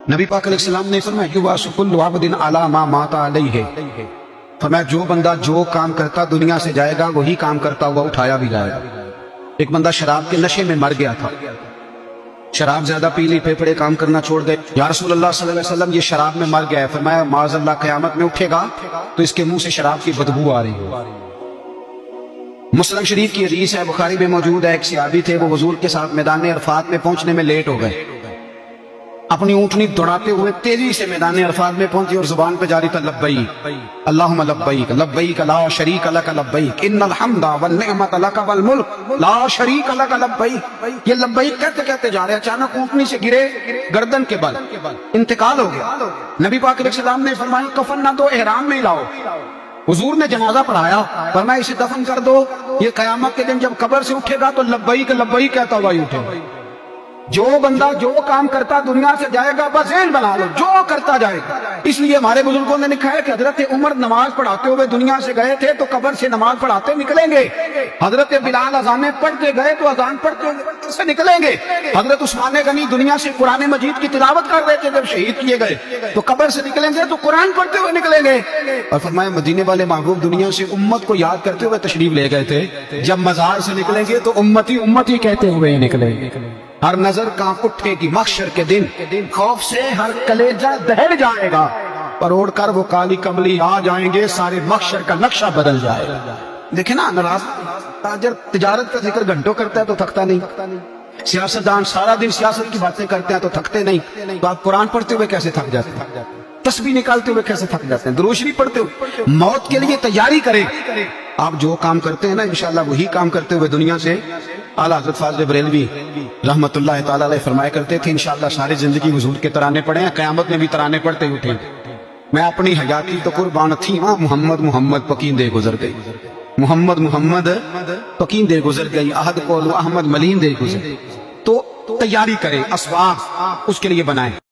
نبی پاک علیہ السلام نے فرمایا یبعث کل عبد علی ما مات علیہ، فرمایا جو بندہ جو کام کرتا دنیا سے جائے گا وہی کام کرتا ہوا اٹھایا بھی جائے گا۔ ایک بندہ شراب کے نشے میں مر گیا تھا، شراب زیادہ پی لی، پھیپھڑے کام کرنا چھوڑ گئے۔ یا رسول اللہ صلی اللہ علیہ وسلم یہ شراب میں مر گیا ہے، فرمایا معاذ اللہ قیامت میں اٹھے گا تو اس کے منہ سے شراب کی بدبو آ رہی ہو۔ مسلم شریف کی حدیث ہے، بخاری میں موجود ہے، ایک صحابی تھے، وہ حضور کے ساتھ میدان عرفات میں پہنچنے میں لیٹ ہو گئے، اپنی اونٹنی دوڑاتے ہوئے تیزی سے میدان عرفات میں پہنچے اور زبان پہ جاری تھا لبیک اللہم لبیک لبیک لا شریک لک لبیک ان الحمد والنعمت لک والملک لا شریک لک لبیک۔ یہ لبیک کہتے کہتے جا رہے، اچانک اونٹنی سے گرے، گردن کے بل انتقال ہو گیا۔ نبی پاک علیہ السلام نے فرمایا کفن نہ دو، احرام میں لاؤ۔ حضور نے جنازہ پڑھایا، فرمایا اسے دفن کر دو، یہ قیامت کے دن جب قبر سے اٹھے گا تو لبیک لبیک کہتا ہوا ہی اٹھے گا۔ جو بندہ جو کام کرتا دنیا سے جائے گا، بس ذہن بنا لو جو کرتا جائے گا۔ اس لیے ہمارے بزرگوں نے لکھا ہے کہ حضرت عمر نماز پڑھاتے ہوئے دنیا سے گئے تھے تو قبر سے نماز پڑھاتے نکلیں گے۔ حضرت بلال اذانیں پڑھتے گئے تو اذان پڑھتے ہوئے سے نکلیں گے۔ حضرت عثمان غنی دنیا سے قرآن مجید کی تلاوت کر رہے تھے، جب شہید کیے گئے تو قبر سے نکلیں گے تو قرآن پڑھتے ہوئے نکلیں گے۔ اور فرمایا مدینے والے محبوب دنیا سے امت کو یاد کرتے ہوئے تشریف لے گئے تھے، جب مزار سے نکلیں گے تو امتی امتی کہتے ہوئے ہی نکلیں گے۔ ہر نظر کانپ اٹھے گی محشر کے دن، خوف سے ہر کلیجہ دہل جائے گا، پر اوڑھ کر وہ کالی کملی آ جائیں گے، سارے محشر کا نقشہ بدل جائے گا۔ دیکھیں نا، ناراض تاجر تجارت کا ذکر گھنٹوں کرتا ہے تو تھکتا نہیں، سیاستدان سارا دن سیاست کی باتیں کرتے ہیں تو تھکتے نہیں، تو آپ قرآن پڑھتے ہوئے کیسے تھک جاتے ہیں؟ تسبیح نکالتے ہوئے کیسے تھک جاتے ہیں؟ درود شریف پڑھتے ہوئے؟ موت کے لیے تیاری کریں۔ آپ جو کام کرتے ہیں نا انشاءاللہ وہی کام کرتے ہوئے دنیا سے۔ اعلیٰ حضرت فاضل بریلوی رحمت اللہ تعالیٰ علیہ فرمایا کرتے تھے انشاءاللہ ساری زندگی حضور کے ترانے پڑھیں، قیامت میں بھی ترانے پڑھتے اٹھیں۔ میں اپنی حیاتی تو قربان تھی وہاں، محمد محمد پکیندے گزر گئی، محمد محمد پکیندے گزر گئی، احد کو احمد ملیندے گزر گئی۔ تو تیاری کریں، اسباب اس کے لیے بنائیں۔